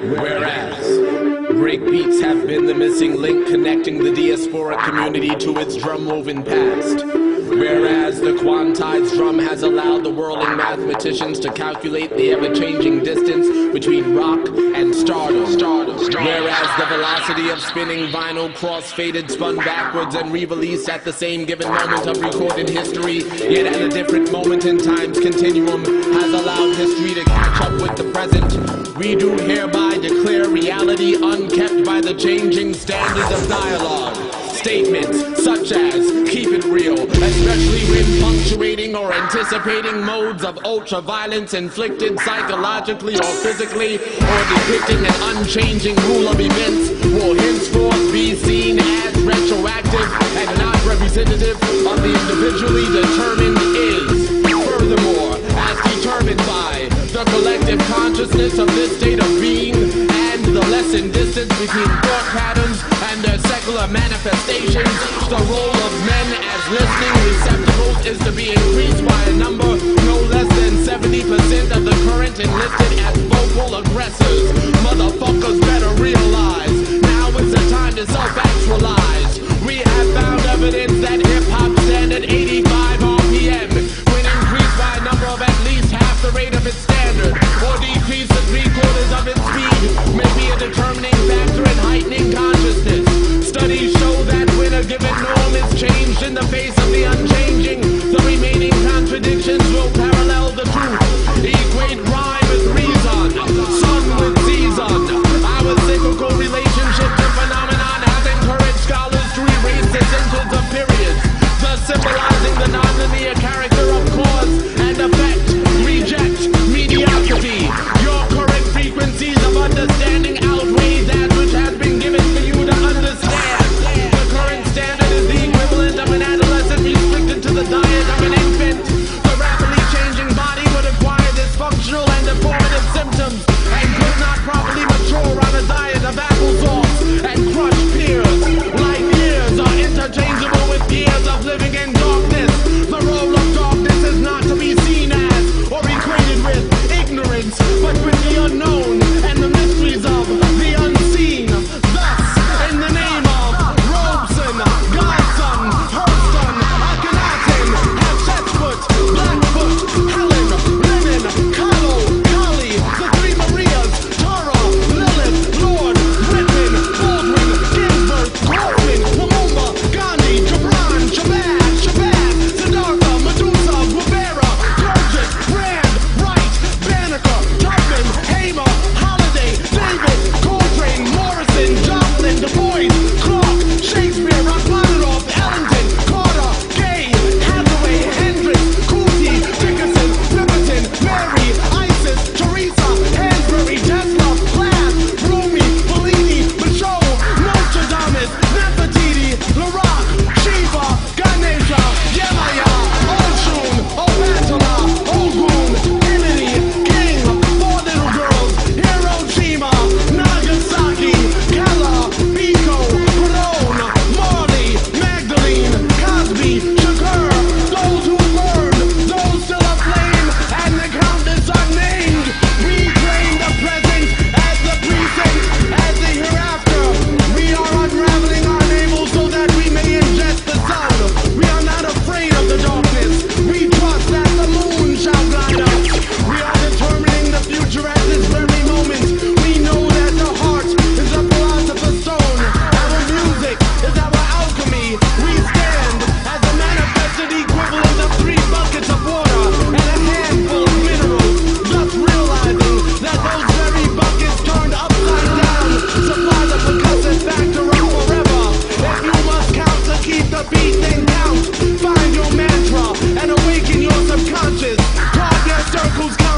Whereas breakbeats have been the missing link connecting the diaspora community to its drum-woven past. Whereas the quantized drum has allowed the whirling mathematicians to calculate the ever-changing distance between rock and stardom. Whereas the velocity of spinning vinyl cross-faded, spun backwards and re-released at the same given moment of recorded history, yet at a different moment in time's continuum, has allowed history to catch up with the present. We do hereby declare reality unkept by the changing standards of dialogue. Statements such as, keep it real, especially when punctuating or anticipating modes of ultra-violence inflicted psychologically or physically, or depicting an unchanging rule of events, will henceforth be seen as retroactive and not representative of the individually determined is. Furthermore, as determined by the collective consciousness of this state of being and the lessened distance between thought patterns and their secular manifestations, the role of men as listening receptacles is to be increased by a number no less than 70% of the current enlisted as vocal aggressors. Motherfuckers better realize, now is the time to self-actualize. We have found evidence that hip-hop stand at 85 RPM when increased by a number of at least half the rate of its standard, or decreased to 3/4 of its speed, may be a determining factor in heightening consciousness. Studies show that when a given norm is changed in the face of the unchanging, the remaining contradictions will parallel the truth. Equate rhyme with reason, sun with season. Our cyclical relationship to phenomenon has encouraged scholars to erase the sentence of periods, thus symbolizing the non-linear character of cause and effect. Reject mediocrity. Your current frequencies of understanding outweigh that which has been given for you to understand. The current standard is the equivalent of an adolescent restricted to the diet of an infant. The rapidly changing body would acquire dysfunctional and deformative symptoms and could not properly mature on a diet of applesauce and crushed pears. Like years are interchangeable with years of living in darkness. The role of darkness is not to be seen as or equated with ignorance, but with the unknown and the mysteries of the unseen. Thus, in the name of Robeson, Godson, Hurston, Akhenaten, Hatshepsut, Blackfoot, Helen, Lenin, Kahlo, Kali, the three Marias, Tara, Lilith, Lord, Whitman, Baldwin, Ginsburg, Corbin, Lumumba, Gandhi, Gibran, Shabazz, Siddhartha, Medusa, Rivera, Gurdjieff, Rand, Wright, Banneker, Tubman, Hamer, Holiday, Davis, Coltrane, Morrison, Joplin, Du Bois, Clark, Shakespeare, Rachmaninoff, Ellington, Carter, Gay, Hathaway, Hendrix, Kuti, Dickerson, Riverton, Mary, Isis, Teresa, Hansberry, Tesla, Plath, Rumi, Bellini, Michaud, Nostradamus, Nefertiti, Larock, Shiva, Ganesha, Yemaya, Oshun, Obatala, Ogun, Kennedy, King, Four Little Girls, Hiroshima, Nagasaki, Kella, Biko, Perón, Marley, Magdalene, Cosby, Shakur, those who burned, those still aflame, and the countless unnamed. We claim the present as the precinct, as the hereafter. We are unraveling our navels so that we may ingest the sun. We are not afraid of the darkness. We trust that the moon shall guide us. We are determining the future at this very moment. We know that the heart is a philosopher's stone. Our music is our alchemy. We stand as the manifested equivalent of 3 buckets of water and a handful of minerals, thus realizing that those very buckets turned upside down supply the percussive factor of forever. If you must count to keep the beat, then count. Find your mantra and awaken your subconscious. Carve your circles.